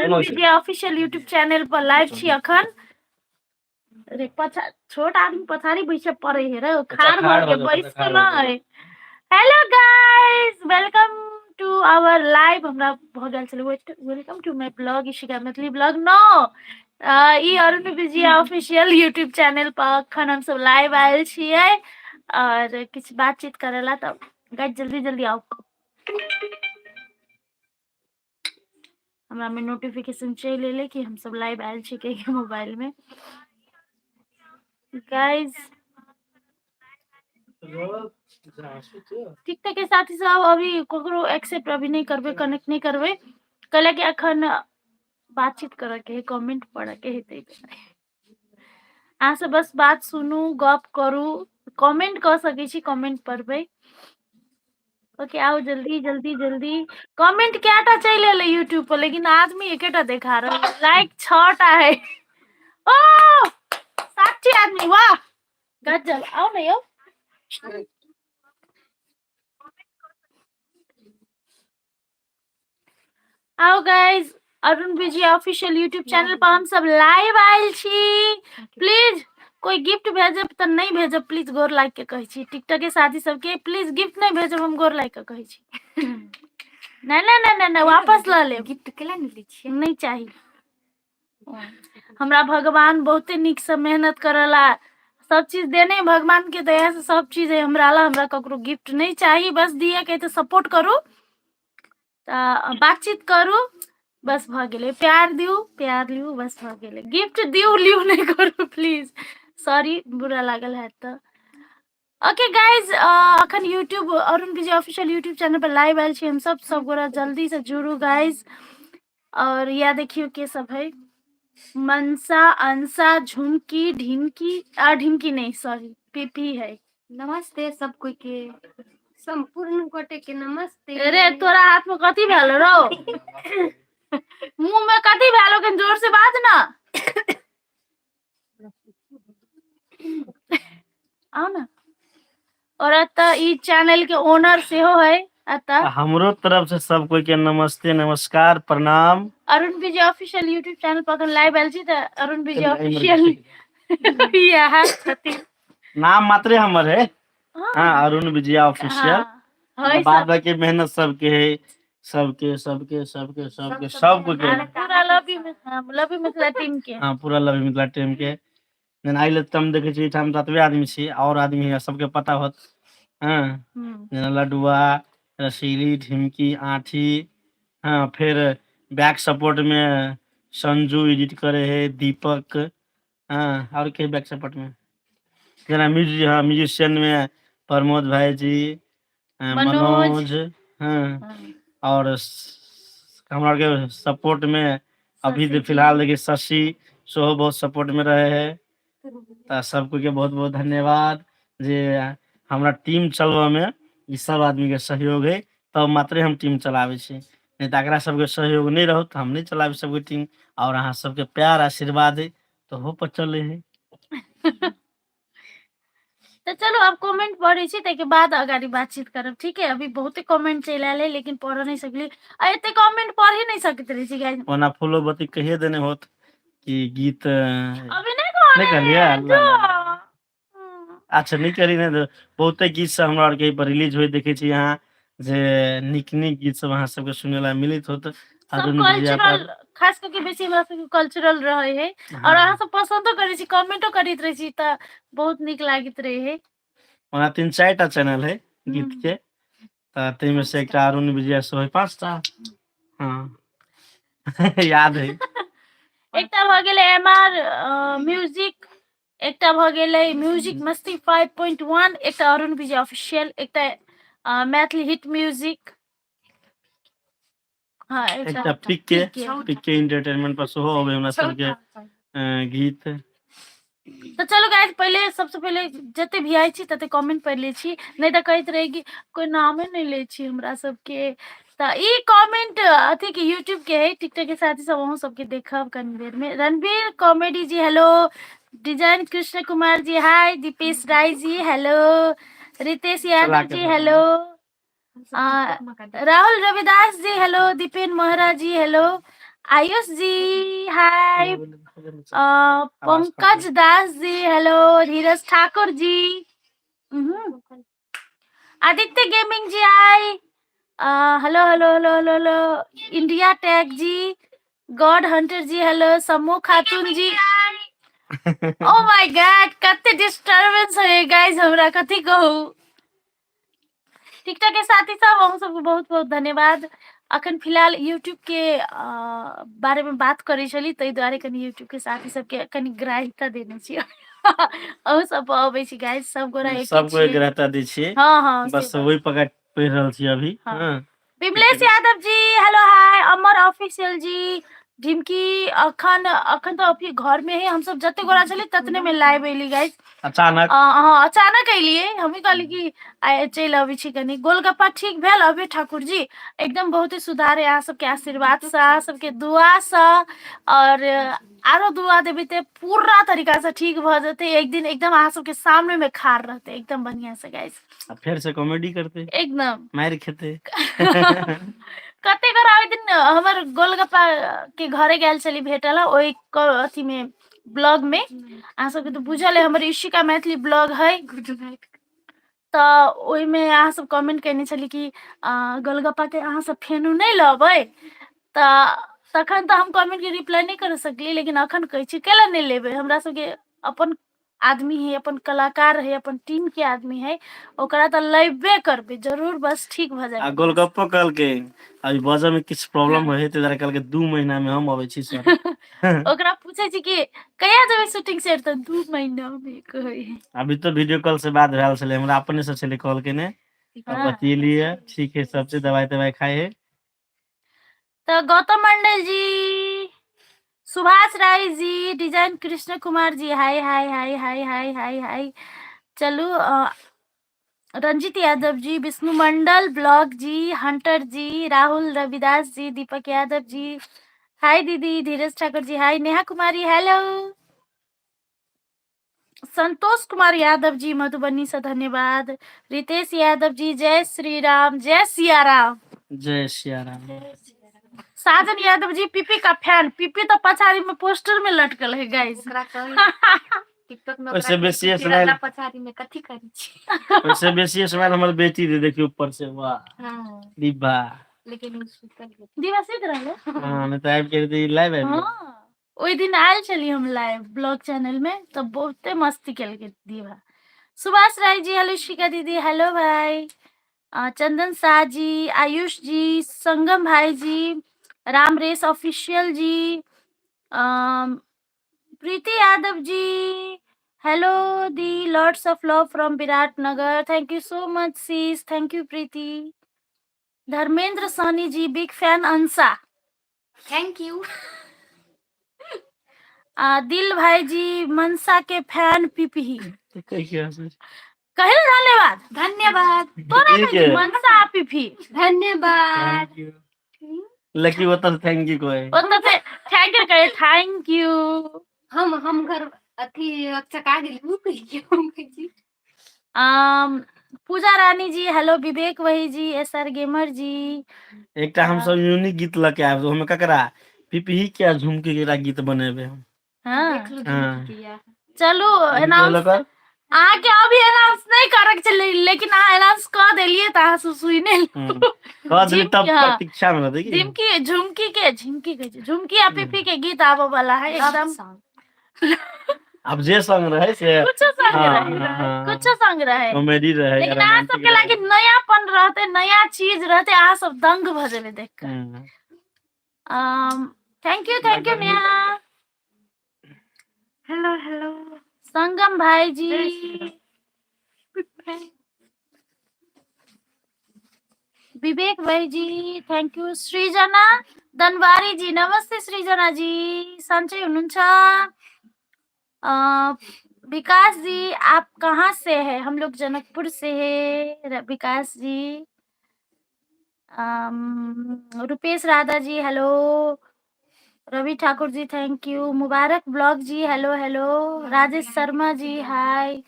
Arun Vijay official YouTube channel पर live छी अखन। रे छोट आदमी पथारी बैसे पड़े है रे, खाड़ भर के बैस के नहीं। Hello guys, welcome to our live. हमरा भ गेल छले welcome to my blog Ishika Maithili blog. नो ई Arun Vijay official YouTube channel पर अखन हम सब लाइव आयल छिए और कुछ बातचीत करेला। तो गाइस जल्दी जल्दी आओ, हमरा में नोटिफिकेशन चल एले कि हम सब लाइव आयल छी के मोबाइल में। गाइस टिकटॉक के साथी सब अभी कोकरो एक्सेप्ट अभी नहीं करबे, कनेक्ट नहीं करबे, कल के अखन बातचीत करे के, कमेंट पढ़े के हेते। आ से बस बात सुनू, गप करू, कमेंट कर सके छी, कमेंट पढ़बे। ओके आओ जल्दी जल्दी जल्दी। कमेंट क्याटा चल एले यूट्यूब पर, लेकिन आदमी एकेटा देखा रहा है, लाइक 6टा है। ओ 60 आदमी, वाह गजब। आओ ना यो, आओ guys, Arun Vijay official YouTube channel पर हम सब लाइव आयल छी। प्लीज कोई गिफ्ट भेजब त नहीं भेजब, प्लीज गोर लाइक के कहे छी। टिकटॉक के साथी सबके प्लीज गिफ्ट नहीं भेजब, हम गोर लाइक के कहे छी। नहीं वापस ला ले। गिफ्ट केला नहीं ली छी, नहीं चाहिए हमरा। भगवान बहुते निक से मेहनत करला, सब चीज देने भगवान के दया से सब चीज है हमरा ला। हमरा ककरो गिफ्ट नहीं चाहिए, बस दिए के तो सपोर्ट करू, बातचीत करू, बस भ गेले। प्यार दियो, प्यार लियो, बस भ गेले। गिफ्ट दियो लियो नहीं करू प्लीज, सॉरी बुरा लागल है तो। ओके गाइज, अखन YouTube Arun Vijay official YouTube channel पर लाइव आयल छी हम सब गोरा, जल्दी से जुड़ू गाइज। और या देखियो के सब है, मनसा, अंसा, झुमकी, ढिमकी, ढिमकी नहीं सॉरी पीपी है। नमस्ते सब कोई के, संपूर्ण कोटे के नमस्ते। अरे तोरा हाथ में कथी भेलो रो? मुंह में कथी भेलो के? जोर से बात ना। आओ ना। और अता ई चैनल के ओनर से हो है। अता हमरो तरफ से सब कोई के नमस्ते, नमस्कार, प्रणाम। Arun Vijay official YouTube channel पर लाइव आयल छी त अरुण विजय ऑफिशियल यह छथि नाम मात्रे हमर है। हाँ अरुण विजय ऑफिशियल। बाद बाकी मेहनत सबके है, सबके सबके सबके सबके सब को के पूरा लवी मिथिला टीम के। हाँ पूरा लवी मिथिला टीम के। आइले तम देखे छी हम 7 आदमी छी, और आदमी है सबके पता होत। हाँ लडुआ, रसीली, ढिमकी, आठी। हाँ फिर बैक सपोर्ट में संजू एडिट करे है, दीपक। हाँ और के बैक सपोर्ट में जना म्यूजिशियन में प्रमोद भाई जी, मनोज। हाँ और हमारे के सपोर्ट में अभी फिलहाल देखिए शशि सो बहुत सपोर्ट में रहे हैं। तो सबको के बहुत बहुत धन्यवाद जे हमारा टीम चलवा में ई सब आदमी के सहयोग है, तब मात्रे हम टीम चलावे छी, नहीं तो अगरा सबके सहयोग नहीं रहो तो हम नहीं चलावे सबके टीम। और अहाँ सबके प्यार आशीर्वाद है तो हो पर चले है। तो चलो अब कमेंट पढ़े छी, ते के बाद आगारी बातचीत करब, ठीक है? अभी बहुते कमेंट चल आले लेकिन पढ़ नहीं सकली, एते कमेंट पढ़ ही नहीं सकत रही छी गाइस। ओना फूलो बत्ती कहिए देने होत कि गीत अभी नहीं कहलिए। अच्छा नहीं करी ने, बहुते गीत सब हमरा और के पर रिलीज होय देखे छी यहाँ जे निक निक गीत सब अहाँ सबके सुनेला मिलित होत। सब कल्चरल, खास करके बेसी हमरा सब कल्चरल रहे है। और अहाँ सब पसंदो करे छी, कमेंटो करित रहे छी, त बहुत निक लागित रहे है। ओना 3-4 टा चैनल है गीत के, त तै में से एकटा अरुण विजय सो है 5 टा। हाँ याद है। एकटा भ गेले एमआर म्यूजिक, एकटा भ गेले म्यूजिक मस्ती 5.1, एकटा अरुण विजय ऑफिशियल, एकटा मैथिली हिट म्यूजिक। हाँ एकटा पिक के एंटरटेनमेंट पर सो होवे हमरा सबके गीत। तो चलो गाइस, पहले सबसे पहले जते भी आई छी तते कमेंट पढ़ ले छी, नहीं तो कहत रहेगी कोई नामे नहीं ले छी हमरा सबके। तो ई कमेंट अथी के यूट्यूब के है, टिकटॉक के साथ ही सब वहाँ सबके देखब कनी देर में। Ranveer comedy ji hello, design Krishna Kumar ji hi, Deepesh Rai ji hello, Ritesh Yadav ji hello, Rahul Ravidas ji hello, Dipen Mahara ji hello, Ayush ji hi, Pankaj Das ji hello, Dheeraj Thakur ji, Aditya gaming ji hi, hello hello hello hello hello, India tag ji, god hunter ji hello, समूह Khatun ji, oh my god कते डिस्टरबेंस है गाइस, हमरा कथी कहू। टिकटॉक के साथी सब हम सबको बहुत बहुत धन्यवाद। अखन फिलहाल यूट्यूब के बारे में बात करै छली, तै दुआरे कनी यूट्यूब के साथी सबके कनी ग्राह्यता देने छी। अहू सब अबै छी गाइस, सब गोरा एके सबको छी। ग्रहता दी छी, हाँ से बस बात। वही पकड़ पढ़ रहल छी अभी। हाँ। हाँ। विमलेश यादव जी हेलो हाय, अमर ऑफिशियल जी, ढिमकी अखन अखन तो अभी घर में ही हम सब जते गोरा छली ततने में लाइव एली गाइस। अचानक हाँ अचानक अलिए, हम कहली कि आइ चलि अबै छी कनी। गोलगप्पा ठीक भेल अभी ठाकुर जी, एकदम बहुत ही सुधार है, अहाँ सबके आशीर्वाद से, अहाँ सबके दुआ से, और आरो दुआ देबै ते पूरा तरीका से ठीक भ जेते। एक दिन एकदम अहाँ सबके सामने में खाड़ रहते एकदम बढ़िया से गाइस, फिर से कॉमेडी करते, एकदम मार खेते। कते घर आवे दिन हमर गोलगप्पा के घरे गेल छली भेटल, ओई अथी में ब्लॉग में अहाँ सबके तो बुझल है, हमर इशिका मैथिली ब्लॉग है, तो ओई में अहाँ सब कमेंट करने छली कि गोलगप्पा के अहाँ सब फेनू नहीं लबै, तखन तो हम कमेंट के रिप्लाई नहीं कर सकली, लेकिन अखन कहै छी केला नहीं लेबै। हमरा सबके अपन आदमी है, अपन कलाकार है, अपन टीम के आदमी है, ओकरा तो लेबे करबे जरूर, बस ठीक भ जाए। गोलगप्पो कल के अभी बजै में किछ प्रॉब्लम है, ते जरा कल के 2 महीना में हम अबै छी सर। ओकरा पूछे छी कि कहिया जेबै शूटिंग सेट, तो 2 महीना में कहै है। अभी तो वीडियो कॉल से बात भेल छले, हमरा अपने से छले कॉल केने, हाँ। बतियलिए, ठीक है, सबसे दवाई दवाई खाए है। तो गौतम मंडल जी, सुभाष राय जी, डिजाइन कृष्ण कुमार जी हाय हाय हाय हाय हाय हाय हाय। चलो रंजित यादव जी, विष्णु मंडल ब्लॉग जी, हंटर जी, राहुल रविदास जी, दीपक यादव जी हाय दीदी, धीरज ठाकुर जी हाय, नेहा कुमारी हेलो, संतोष कुमार यादव जी मधुबनी से धन्यवाद, रितेश यादव जी जय श्री राम, जय सिया राम, जय सिया राम। साजन यादव जी पीपी का फैन, पीपी तो पछाड़ी में पोस्टर में लटकल है गाइस। टिकटॉक में वैसे बेसी ओकरा स्माइल, पछाड़ी में कथी करी छी। वैसे बेसी स्माइल हमर बेटी दे देखियो ऊपर से, वाह हाँ डिब्बा, लेकिन उ सुतल है। दिवस इध रहले। हां नहीं तो आबि के दी लाइव आबि। हाँ ओई दिन आयल चली हम लाइव ब्लॉग चैनल में, तो बहुते मस्ती कल के दीवा। सुभाष राय जी हेलो, शिका दीदी हेलो भाई, चंदन शाह जी, आयुष जी, संगम भाई ji, Ram race official ji, Preeti Yadav ji hello, दी lots of love from Biratnagar, thank you so much sis, thank you Preeti. Dharmendra Soni ji big fan, Ansa thank you. दिल भाई जी मनसा के फैन, पीपी कहल धन्यवाद, धन्यवाद तोरा ठीक कही है। मनसा पीपी धन्यवाद। थैंक यू, लकी वो तो थैंक यू कोई, ओत से थैंक यू कहे, थैंक यू। हम घर अथी चका गेलू क्यों जी। पूजा रानी जी हेलो, विवेक वही जी, एसआर गेमर जी, एकटा हम सब यूनिक गीत लके आब, हमें ककरा पीपी क्या झुमके के गीत बनेबे हम। हाँ देख लो किया। चलू अभी अनाउंस लोग अहाँ के अभी अनाउंस नहीं करक चले, लेकिन अहाँ अनाउंस कर देलिए त अहाँ सुई ने कह दिली तब हाँ। प्रतीक्षा में रहते की झुमकी झुमकी के झुमकी के झुमकी आ पीपी के गीत आवे वाला है एकदम। अब जे संग रहे से कुछ संग हाँ, रहे, हाँ, कुछ संग रहे, कॉमेडी रहे, लेकिन अहाँ रोमांटिक सबके लागी नयापन रहते, नया चीज रहते, अहाँ सब दंग भ जेबे देख के। Thank you Neha, hello hello Sangam भाई जी, विवेक भाई जी थैंक यू, सृजना दनवारी जी नमस्ते सृजना जी, सन्चै हुनुहुन्छ? विकास जी आप कहाँ से है? हम लोग जनकपुर से है Vikas ji. Rupesh Radha ji hello, Ravi Thakur ji thank you, Mubarak blog ji hello hello, Rajesh Sharma ji hi.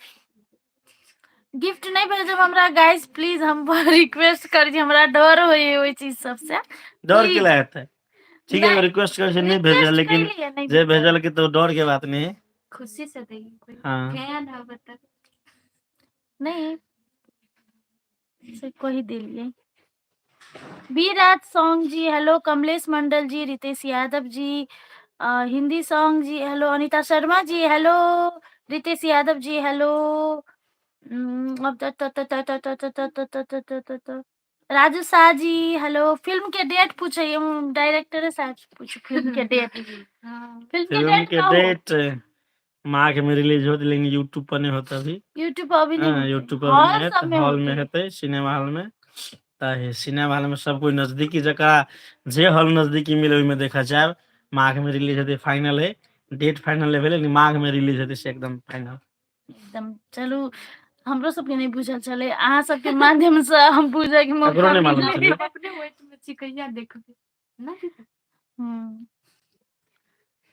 Gift नहीं भेजब हमरा गाइस प्लीज, हम रिक्वेस्ट कर जी, हमरा डर होय ओई चीज सब से। डर के लगता है ठीक है नहीं, रिक्वेस्ट कर नहीं भेजल रिक्वेस्ट लेकिन कैली है, नहीं जे भेजल। भेजल के तो डर के बात नहीं है। खुशी से देगी कोई हाँ फैन है बता नहीं से कोई दिलिए। बीराज सॉन्ग जी हेलो, कमलेश मंडल जी, रितेश यादव जी, हिंदी सॉन्ग जी hello, Anita Sharma ji hello, Ritesh Yadav ji hello, अब राजू शाह जी हेलो। फिल्म के डेट पूछे, डायरेक्टर साहब से पूछो फिल्म के डेट। फिल्म के फिल्म डेट के का हो, डेट मार्च में रिलीज होती लेकिन यूट्यूब पर नहीं होता अभी। यूट्यूब पर अभी नहीं हाँ होते, यूट्यूब पर अभी नहीं हॉल है, सब में हॉल में होते। हेतै सिनेमा हॉल में। ताहि सिनेमा हॉल में सब कोई नजदीकी जगह जे हॉल नजदीकी मिले ओहि में देखा जाए। माघ में रिलीज हेतै फाइनल है, डेट फाइनल है लेकिन माघ में रिलीज हेतै से एकदम फाइनल। एकदम चलू, हमरो सबके नहीं बुझल चले, अहाँ सबके माध्यम से हम बुझे के ककरो मौका नहीं मालूम मिले। चले। अपने वेट में चिकैया देखोगे ना दीदी हम्म,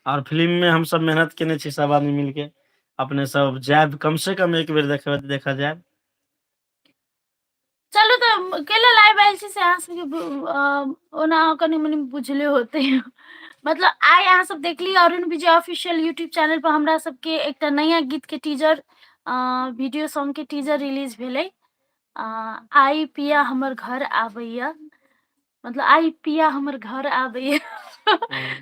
और फिल्म में हम सब मेहनत केने छी सब आदमी मिलके, अपने सब जाए कम से कम एक बेर देखा जाए। चलू तो केला लाइव आयल छी से अहाँ सबके ओना कनि मनि बुझले होते। मतलब आइ अहाँ सब देखली Arun Vijay official YouTube channel पर हमरा सबके एकटा नया गीत के टीजर, वीडियो सॉन्ग के टीजर रिलीज भेलै। आई पिया हमर घर आबैया, मतलब आई पिया हमर घर आबैया।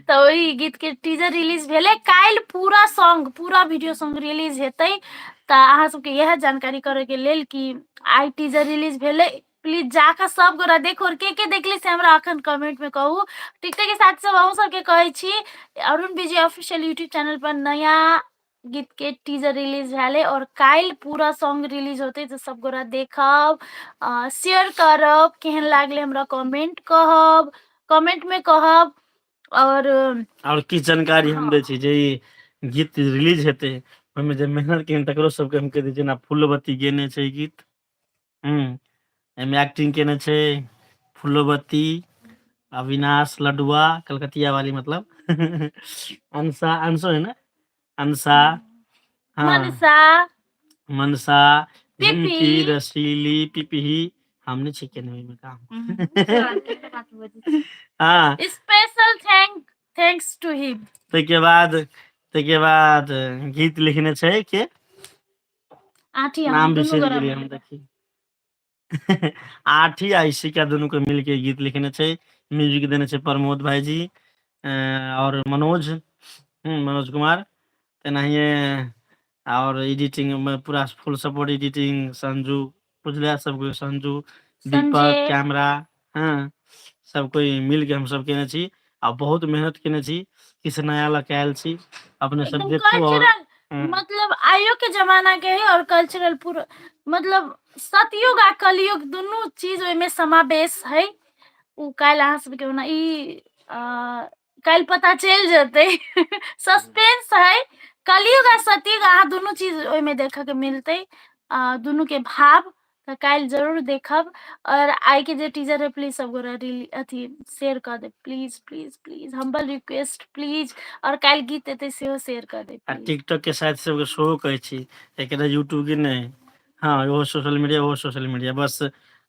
तो वही गीत के टीजर रिलीज भेले, काल्हि पूरा सॉन्ग पूरा वीडियो सॉन्ग रिलीज हेतै। तो अहाँ सबके यह जानकारी करे के लेल कि आई टीजर रिलीज भेले, प्लीज जाकर सब गोरा देखो, और के देखली से हमरा अखन कमेंट में कहू। टिकटॉक के साथ सब अहूँ सबके कहै छी, Arun Vijay official YouTube channel पर नया गीत के टीजर रिलीज भेले और काल्हि पूरा सॉन्ग रिलीज होते, तो सब गोरा देखब, शेयर करब, केहन लागले हमरा कमेंट कहब, कमेंट में कहब। और की जानकारी हम दै छी जे ई गीत रिलीज हेतै ओहिमे जे मेहनत केहन तकरो सबके हम कहि दै जेना फूलवती गेने छै ई गीत। एहिमे एक्टिंग केने छै फूलवती, अविनाश लडुआ कलकतिया वाली मतलब अंशा, अंशो है ना, अंशा, हाँ मनसा, मनसा, पिपी, झिमकी, रसीली, पिपही, हमने छी केने ओहिमे काम। हाँ स्पेशल थैंक्स टू हिम। ताहिके बाद गीत लिखने छै के आठी नाम हम दुनू बिसरि गोरा गेलियै हम मिलके। देखी। आठी आ इशिका दोनों को मिलके गीत लिखने छै, म्यूजिक देने छै प्रमोद भाई जी और मनोज, मनोज कुमार। तेनाहिए और एडिटिंग में पूरा फुल सपोर्ट एडिटिंग संजू, बुझलिया सब कोई संजू, दीपक संजय, कैमरा, हाँ सब कोई मिल के हम सब केने छी आ बहुत मेहनत केने छी, किछ नया लग आयल छी, अपने सब एकदम देखू और कल्चरल, मतलब आइयो के जमाना के है और कल्चरल पूरा, मतलब सतयुग आ कलयुग दुनू चीज ओहिमे समावेश है। उ काल्हि अहाँ सबके ओना ई काल्हि पता चल जेतै। सस्पेंस है, कलयुग आ सतयुग अहाँ दुनू चीज ओहिमे देखे के मिलते, दुनू के भाव। तो काल्हि जरूर देखब, और आई के जे टीजर है प्लीज सब गोरा अथी शेयर कर दे, please please please, humble request please. और काल्हि गीत एतै सेहो शेयर कर दे आ प्लीज। टिकटॉक के साथ सबके शो कहै छी, एक यूट्यूब के नहीं, हाँ वो सोशल मीडिया बस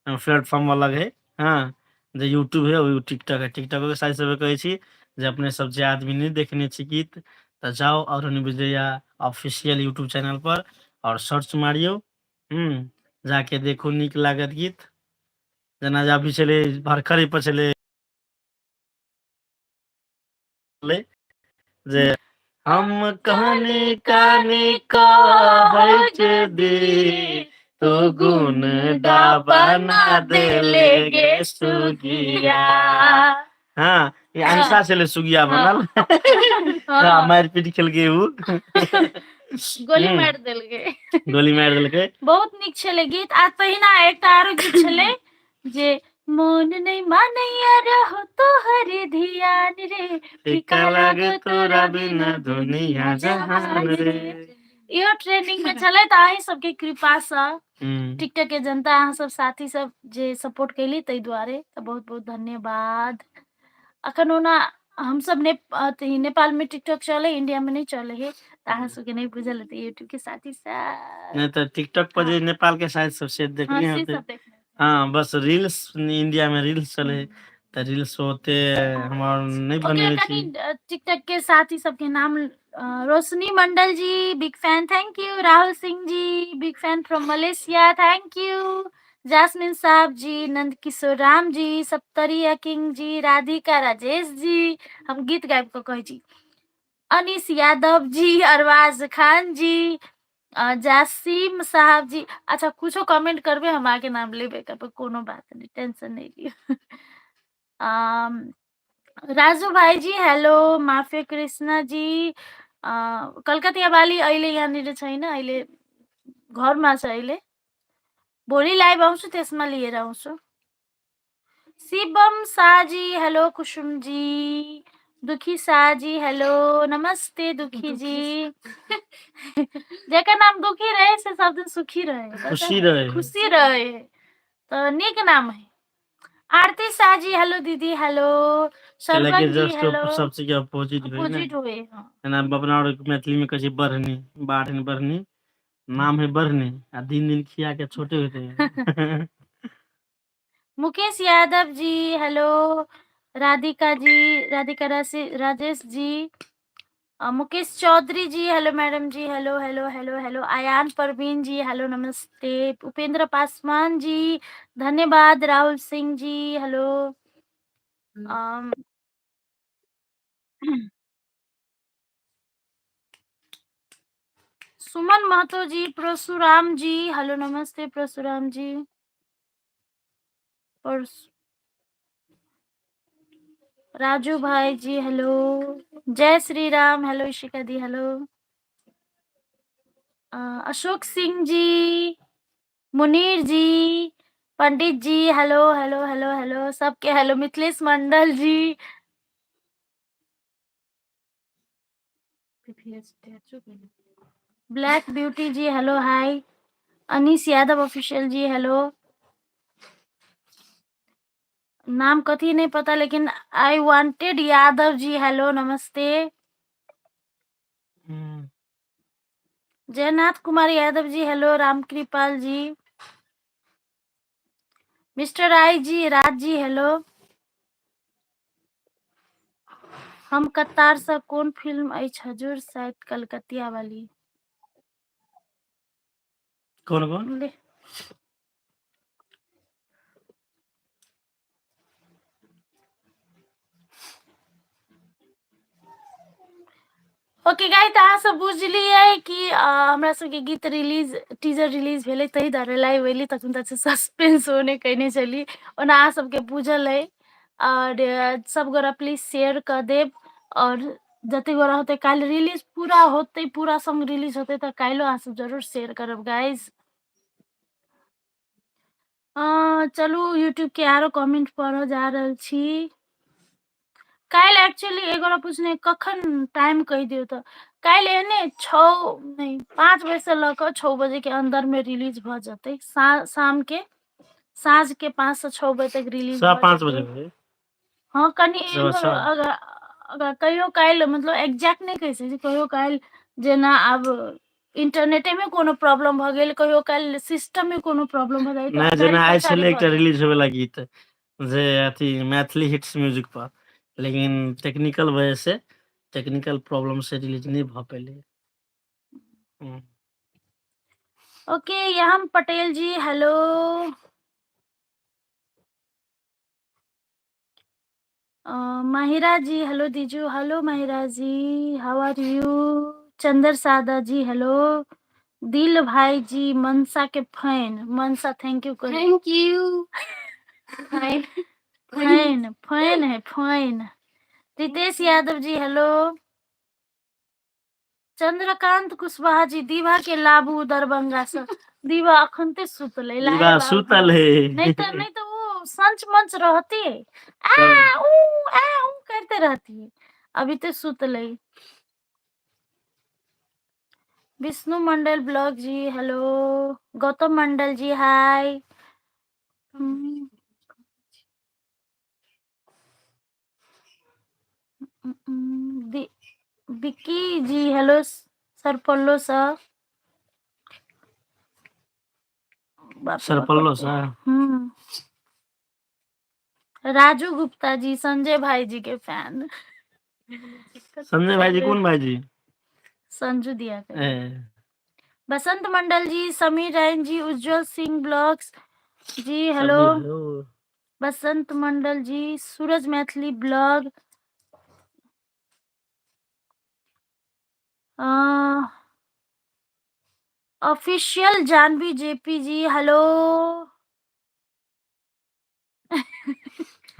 प्लेटफॉर्म अलग है। हाँ जो यूट्यूब है वो टिकटॉक है, टिकटॉक के साथ सब कहै छी जे अपने सब जे आदमी नहीं देखने छी गीत तो जाओ Arun Vijaya official YouTube channel पर और सर्च मारियो, जाके देखो, निक लागत गीत। जना जा भी चले भरखरी पर चले जे हम कहने काने कहै छै दी तो गुण बना देले गे सुगिया। हाँ ये अंशा चले सुगिया बनल। हाँ मारपीट खेलके उ गोली मार देलकै, गोली मार देलकै। बहुत नीक छलै गीत। आ तहिना एकटा आरो गीत छलै जे मोन नहीं मानैया रहो तोहर ध्यान रे, फीका लागे तोरा बिना दुनिया जहान रे। इहो ट्रेंडिंग में छलै, तो अहीं सबके कृपा से टिकटॉक के जनता अहाँ सब साथी सब जे सपोर्ट कैली ताहि दुआरे तो बहुत बहुत धन्यवाद। अखन ओना हम सब नेपाल में टिकटॉक चले, इंडिया में नहीं चले है, तो अहाँ सबके नहीं बुझल है यूट्यूब के साथी साथ। नहीं तो टिकटॉक पर जे नेपाल के साथ सबसे देखनी से होते। सब देखने। हाँ बस रील्स इंडिया में रील्स चले, तो रील्स होते हमार नहीं बने ओके हुए कनी छी। टिकटॉक के साथी सबके नाम Roshni Mandal ji big fan thank you, Rahul Singh ji big fan from Malaysia thank you, Jasmine साहब जी, नंद किशोर राम जी, सप्तरिया किंग जी, राधिका राजेश जी, हम गीत गायब को कहे जी, अनीस यादव जी, अरबाज खान जी, जासिम साहब जी। अच्छा कुछो कमेंट करबे हम आगे नाम लेबे करबे, कोनो बात नहीं, टेंशन नहीं लियो। राजू भाई जी हेलो, माफिया कृष्णा जी, कलकतिया वाली अहिले यहाँनिर छैन, अहिले घरमा छ, अहिले भोलि लाइभ आउँछु त्यसमा लिएर आउँछु। शिवम शाहजी हेलो, कुसुम जी, दुखी शाहजी हेलो, नमस्ते दुखी जी। जेकर नाम दुखी रहे से सब दिन सुखी रहे, पता खुशी है? रहे। खुशी रहे तो नीक नाम है। आरती शाह जी हेलो दीदी हेलो, कैला के सरवन जी जस्ट हेलो, सब चीज अपोजिट हुए ना। अपोजिट हुए हाँ। है ना, अपना और मैथिली में कहे बढ़नी बाढ़नी बढ़नी, नाम है बढ़नी आ दिन दिन खिया के छोटे होते हैं। Mukesh Yadav ji hello, Radhika ji, Radhika Rajesh ji, Mukesh Chaudhary ji hello, madam ji hello hello hello hello, Ayaan Parveen ji hello नमस्ते, उपेंद्र पासवान जी धन्यवाद, राहुल सिंह जी हेलो, सुमन महतो जी, परशुराम जी हेलो नमस्ते, परशुराम जी, राजू भाई जी हेलो, जय श्री राम हेलो, इशिका दी hello, Ashok Singh ji, Munir ji, Pandit ji hello hello hello hello, सबके हेलो, मिथिलेश मंडल ji, black beauty ji hello hi, Anis Yadav official ji hello, नाम कथी नहीं पता लेकिन I wanted Yadav ji hello नमस्ते, Jaynath Kumar Yadav ji hello, Ramkripal ji, mister I ji, Raj ji hello, हम कतार से कौन फिल्म अछि हजूर, शायद कलकतिया वाली। कौन कौन ले ओके गाइस, अहाँ सब बुझलिए कि हमरा सबके गीत रिलीज टीजर रिलीज भेलै, तही दुआरे लाइव एली, तखन तक सस्पेंस होने कने चली, ओना अहाँ सबके बुझल है, और सब गोरा प्लीज शेयर कर देब, और जते गोरा होते काल रिलीज पूरा होते, पूरा सॉन्ग रिलीज होते तो कालो अहाँ सब जरूर शेयर करब गाइस। चलू यूट्यूब के आरो कमेंट पढ़ो जा रहल छी। काल एक्चुअली एगोरा पूछने कखन टाइम कह दियो तो काल एने 6 नहीं 5 बजे से लेकर 6 बजे के अंदर में रिलीज भ जते, शाम के साँझ के 5 से 6 बजे तक रिलीज भ 5 जते। बजे हाँ कनी अच्छा। अगर अगर कहियो काल मतलब एग्जैक्ट नहीं कह सकै, कहियो काल जेना अब इंटरनेटे में कोनो प्रॉब्लम भ गेल, कहियो काल सिस्टम में कोनो प्रॉब्लम भ जाए, तो नहीं अगाड़ी जेना आइ पछाड़ी छले भ एकटा जाए। रिलीज होवे वाला गीत जे अथी मैथिली हिट्स म्यूजिक पर, लेकिन टेक्निकल वजह से, टेक्निकल प्रॉब्लम से रिलीज नहीं भ पेले। ओके यहां Patel ji hello, Mahira ji hello, Diju hello, Mahira ji how are you, Chandar Sada ji hello, दिल भाई जी मनसा के fan, Mansa thank you thank you. Fine fan fan है फैन, रितेश यादव जी हेलो, चंद्रकांत कुशवाहा जी दीवा के लाबू दरभंगा से, दीवा अखनते सुतले दीवा लाइव सुतल है। नहीं तो वो संच मंच रहती है, आ ऊ करते रहती है, अभी तो सुतले। विष्णु मंडल ब्लॉग जी हेलो, गौतम मंडल जी हाय, विक्की जी हेलो, सरपल्लो सा सरपल्लो सा राजू गुप्ता जी संजय भाई जी के फैन। संजय भाई जी कौन भाई जी? संजू दिया कर। ए, बसंत मंडल जी, समीर रैन जी, उज्जवल सिंह ब्लॉग्स जी हेलो। सभी hello. Basant Mandal ji, Suraj Maithili blog, official Janvi JP ji hello.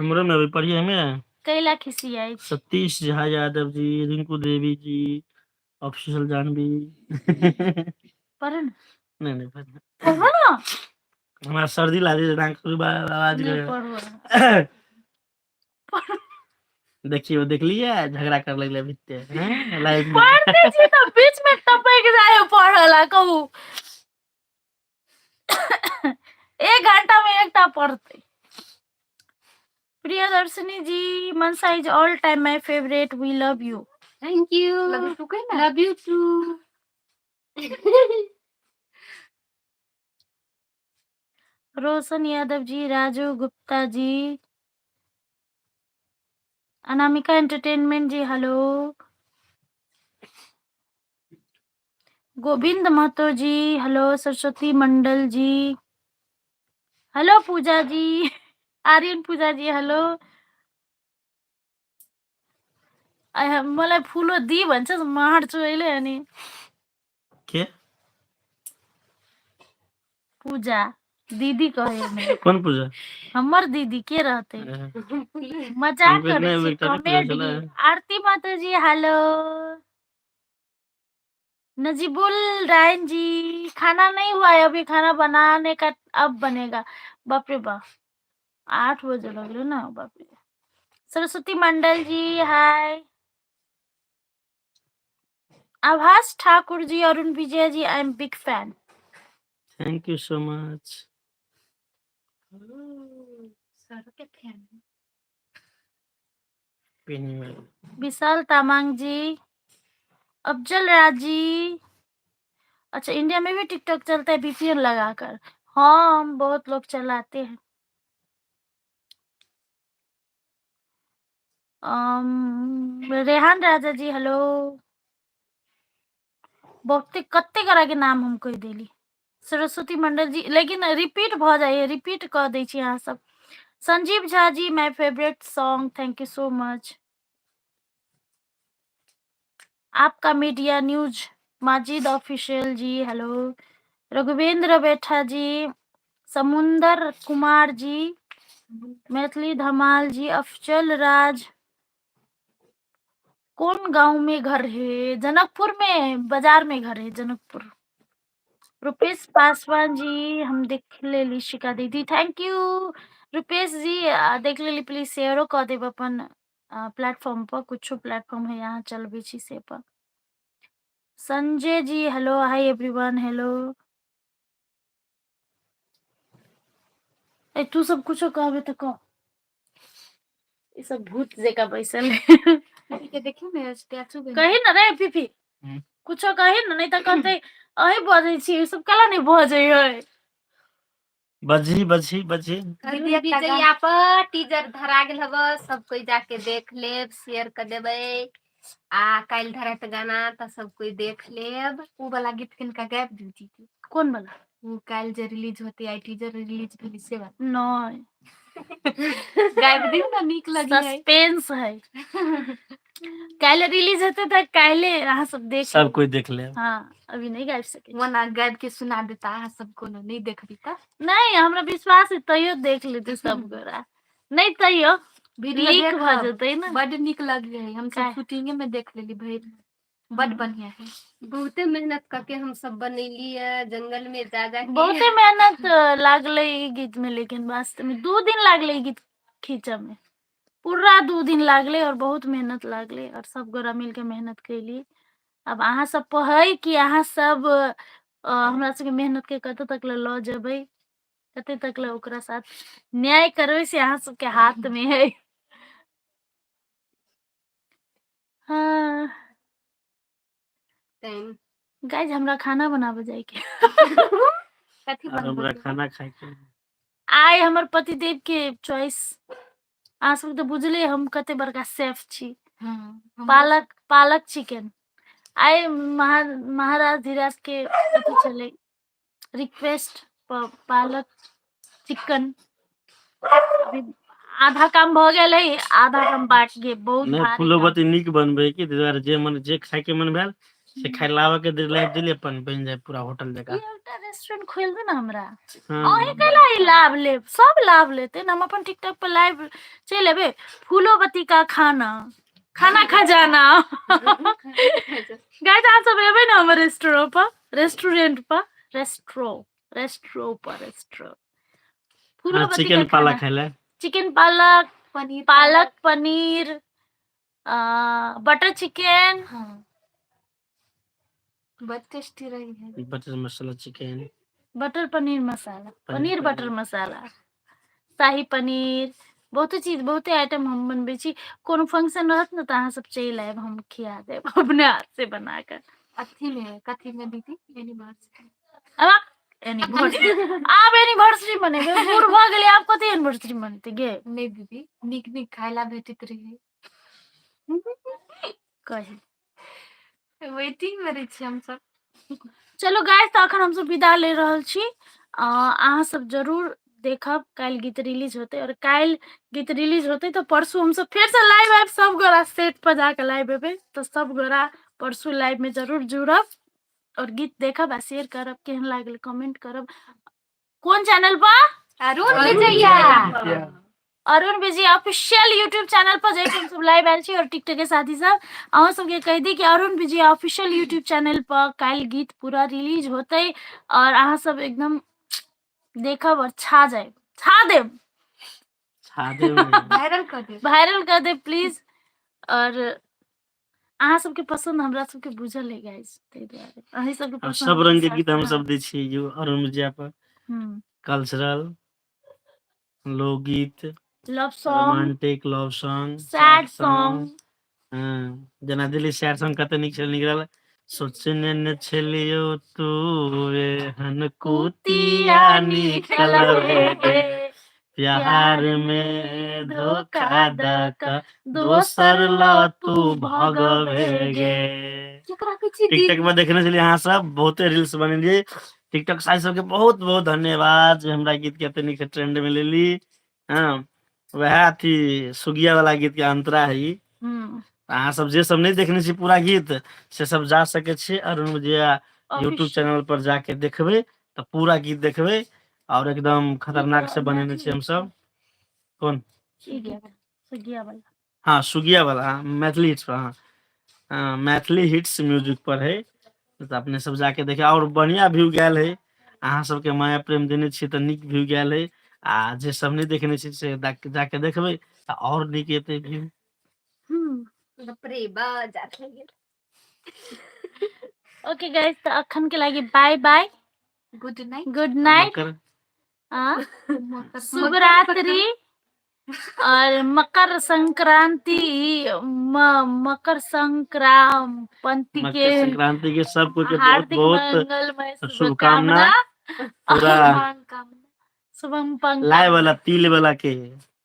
हमरो में अभी पढ़िए हमें कैला खिसी आई छी। सतीश झा यादव जी, रिंकू देवी जी, ऑफिशियल जानवी। पढ़ न। नहीं पढ़ना। पढ़ो ना। हमारा सर्दी लागे आवाज नहीं के। पढ़ो। देखिए वो देख लिया झगड़ा कर लगले बीते हैं लाइव में। पढ़ते छी तो बीच में टपक जाए पढ़ला कहू। 1 घंटा में एकटा पढ़ते। Priyadarshini ji, Mansa is all time my favourite, we love you. Thank you, love you too. Roshan Yadav ji, Raju Gupta ji, Anamika entertainment ji hello. Govind Mahato ji hello. Saraswati Mandal ji hello. Pooja ji, Aryan Pooja ji hello. मलाई फुलो दी भन्छ मार्छु अहिले अनि के पूजा दीदी कहे। कौन पूजा? हमर दीदी के रहते मजाक हमको करे इतने छी, बेटा नहीं पता कॉमेडी। चला। आरती माता जी हेलो। नजीबुल रायन जी, खाना नहीं हुआ है अभी, खाना बनाने का अब बनेगा। बाप रे बाप 8 बजे लगलो ना बाप रे। Saraswati Mandal ji hi. Abhas Thakur ji, Arun Vijay ji, I am big fan. Thank you so much. Sir के फैन। विशाल तामांग जी, अफजल राजी। अच्छा इंडिया में भी टिकटॉक चलता है VPN लगाकर? हाँ हम बहुत लोग चलाते हैं। रेहान राजा जी हेलो। बहुते कत्ते करा के नाम हम कह देली। सरस्वती मंडल जी लेकिन रिपीट भ जाइए, रिपीट कह दै छी अहाँ सब। Sanjeev Jha ji, my favourite song, thank you so much. आपका media news, Majid official ji hello. Raghuvendra Baitha ji, समुंदर कुमार जी, मैथिली धमाल जी, अफजल राज। कौन गांव में घर है? जनकपुर में, बाजार में घर है जनकपुर। रुपेश पासवान जी, हम देख लेली शिका दीदी, थैंक यू रुपेश जी। देख लेली, प्लीज शेयरो कर देब अपन प्लेटफॉर्म पर, कुछ प्लेटफॉर्म है यहाँ चलबे छी से पर। Sanjay ji hello, hi everyone hello. ए तू सब कुछ कहबे तो कह। ये सब भूत जका बैसल है। के देखियो ने स्टैचू बन। कही ना रे पीपी, कुछ कही ना, नहीं तो कहते अही बजै छी, सब कला नहीं बजै है। बजी बजी बजी विजया पर टीजर धरा गेल हब, सब कोई जाके देख लेब, शेयर कर देबे। आ काल धरत गाना त सब कोई देख लेब। उ वाला गीत किनका गायब ड्यूटी के। कौन वाला? वो काल जे रिलीज होते आई टीजर रिलीज भेली से वाला। नहीं गायब दी ना, नीक लगी है। सस्पेंस है। काले रिलीज होते तो काले अहाँ सब देख सब ली। कोई देख ले। हाँ अभी नहीं गायब सके। वना गायब के सुना देता है सबको, नहीं देखबी त। नहीं हमरा विश्वास है, तैयो देख लेते सब गोरा। नहीं तैयो वीडियो लीक देख भ जतै ना। बड नीक लगी है, हम सब शूटिंगे में देख लेली भाई। बड बढ़िया है। बहुते मेहनत करके हम सब बनैली है, जंगल में जा जा के। बहुते मेहनत लागले ई गीत में, लेकिन वास्तव में 2 दिन लागले ई गीत खींचे में। पूरा 2 दिन लागले और बहुत मेहनत लागले और सब गोरा मिल के मेहनत कैली। अब अहाँ सब पहै कि अहाँ सब हमरा सबके मेहनत के कतऽ तक ल जेबै, कते तक ल ओकरा साथ न्याय करबै से अहाँ सबके हाथ में है। हाँ गाइज हमरा खाना बनाबे जाए के। कथी और हमरा बनबै? खाना खाए के। आइ हमर पतिदेव के चॉइस अहाँ सब तो बुझले हम कते बड़का शेफ छी। हाँ पालक चिकन आइ महाराज धीराज के अथी चले रिक्वेस्ट पालक चिकन अभी आधा काम भ गेल है, आधा काम बाकी बहुत नहीं भारी काम। फूलोबत्ती निक बनबे की दुआरे जे खाए के मन भेल से खाए लावा के दिले अपन बन जाए पूरा होटल जका। ये एकटा रेस्टोरेंट खोल दे ना हमरा। हाँ अहे केला ई लाभ ले, सब लाभ लेते ना। हम अपन टिकटॉक पर लाइव चल लेबे, फूलोबत्ती का खाना खजाना। गाइस आप सब एबे ना हमर रेस्टोरेंट पर फूलोबत्ती चिकन का पाला खाना, खाए ले चिकन पालक, पनीर पालक पनीर, बटर चिकन, हाँ बहुत टेस्टी रही है। बटर मसाला chicken, butter paneer masala, paneer butter मसाला, शाही पनीर, बहुते चीज बहुते आइटम हम बनबे छी। कोनो फंक्शन रहत ना त अहाँ सब चल आएब, हम खिया देब अपने हाथ से बना कर। कथी में दीदी एनिवर्सरी अब आप एनिवर्सरी मनेबे, बूढ़ भ गेले, आप कथी एनिवर्सरी मनते गे? नहीं दीदी निक खाइला भेटत रही कही वेटिंग में रही छी हम सब। चलो गाइस, तो अखन हम सब विदा ले रहल छी। अहाँ सब जरूर देखब, काल गीत रिलीज होते, और काल गीत रिलीज होते तो परसों हम सब फिर से लाइव आए, सब गोरा सेट पर जाकर लाइव एबे, तो सब गोरा परसों लाइव में जरूर जुड़ब और गीत देखब आ शेयर करब, केहन लागल कमेंट करब। कौन चैनल पर? Arun Vijaya Arun Vijay official YouTube channel पर जाके हम सब लाइव आयल छी, और टिकटॉक के साथी सब अहाँ सबके कह दी कि Arun Vijay official YouTube channel पर काल गीत पूरा रिलीज होते, और अहाँ सब एकदम देखब और छा देब वायरल कर दे प्लीज। और अहाँ सबके पसंद हमरा सबके बुझल है गाइस, तै दुआरे अहीं सबके पसंद सब रंग के गीत हम सब दै छी जो अरुण विजया पर। कल्चरल, लोकगीत, love song, romantic, love song, sad song, जना दिल्ली सैड सॉन्ग कते निकल सोचने न छलियो तू एहन कुतिया निकलबे गे, प्यार में धोखा दका दोसर ला तू भगवे गे। टिकटॉक में देखने चलिए अहाँ सब बहुते रील्स बनेलिए। टिकटॉक साइज सबके बहुत बहुत धन्यवाद जे हमरा गीत के एते नीक ट्रेंड में लेली। हाँ वह अथी सुगिया वाला गीत के अंतरा है ई। अहाँ सब जे सब नहीं देखने छी पूरा गीत से सब जा सके छी अरुण विजया यूट्यूब चैनल पर जाके देखबे तो पूरा गीत देखबे, और एकदम खतरनाक से बनेने छी हम सब। कौन? सुगिया वाला। हाँ सुगिया वाला, हाँ मैथिली हिट्स पर, हाँ मैथिली हिट्स म्यूजिक पर है, तो अपने सब जाके देखे। और बढ़िया व्यू गैल है, अहाँ सबके माया प्रेम देने छी तो निक व्यू गैल है। आ जे सब नहीं देखने छी से जाके देखबे और निक एते व्यू। ओके गाइस, तो अखन के लागी bye bye, good night, good night, शुभ रात्रि और मकर संक्रांति मकर संक्रांति के सबको के बहुत हार्दिक बहुत मंगलमय शुभकामना। पूरा शुभम लाए वाला तिल वाला के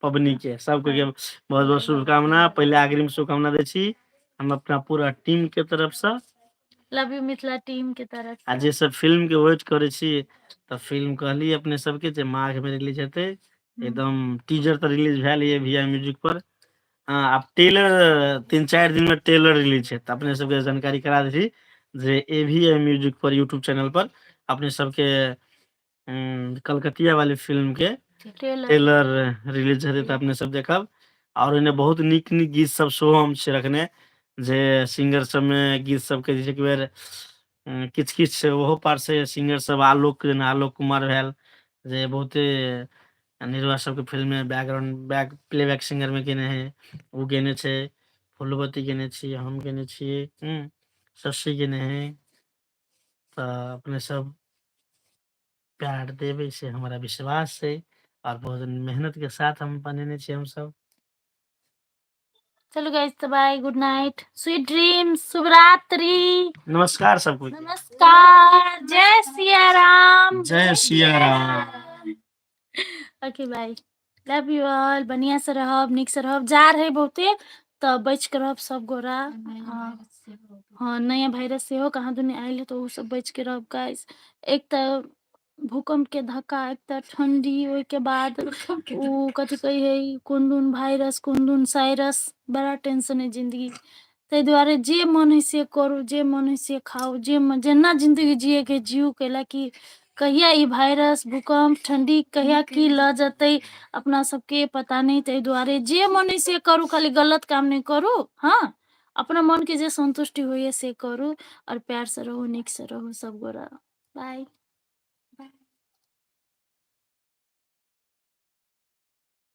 पबनी के सबको के बहुत बहुत शुभकामना। पहले अग्रिम शुभकामना दे छी हम अपना पूरा टीम के तरफ से, लव यू मिथिला टीम के तरफ से। आ जे सब फिल्म के वेट करे छी तो फिल्म कहली अपने सबके जे माघ में रिलीज हेते, एकदम टीजर तो रिलीज भेल ये VI म्यूजिक पर। अब टेलर 3-4 दिन में टेलर रिलीज है, तो अपने सबके जानकारी करा दी जे AVI म्यूजिक पर यूट्यूब चैनल पर अपने सबके कलकतिया वाली फिल्म के टेलर रिलीज हेते, तो अपने सब देखब। और इन्हें बहुत निक निक गीत सब शो हम से रखने जे सिंगर सब में गीत सब के जे बेर किछ किछ ओहो पार से सिंगर सब आलोक कुमार भेल जे बहुते निर्वाह सबके फिल्म में बैकग्राउंड बैक प्लेबैक सिंगर में गेने है, वो गेने छे। फूलवती गेने छी, हम गेने छी, शशि गेने है। तो अपने सब प्यार देवे से हमारा विश्वास है, और बहुत मेहनत के साथ हम बनेने छी हम सब। चलो guys, bye, good night, sweet dreams, शुभ रात्रि, नमस्कार सबको, नमस्कार, जय सिया राम, जय Siya Ram. Okay bye. Love you all, बढ़िया से रहब, निक से रहब, जा रहे बहुते तो बच के रहब सब गोरा। हाँ हाँ, नया वायरस से हो कहाँ दुनिया आयल है तो वो सब बच के रहब गाइस। एक तो भूकंप के धक्का, एक तो ठंडी, ओई के बाद उ कथी कही है कोन दून वायरस, कोन दून साइरस, बड़ा टेंशन है जिंदगी। ताहि दुआरे जे मन है से करू, जे मन है से खाओ, जेना जिंदगी जिए के जीव, कैला कि कहिया ई वायरस, भूकंप, ठंडी कहिया की ल जतई अपना सबके पता नहीं। ताहि दुआरे जे मन है से करू, खाली गलत काम नहीं करू। हाँ, अपना मन के जे संतुष्टि होइए से करू और प्यार से रहो, निक से रहो सब गोरा। बाय।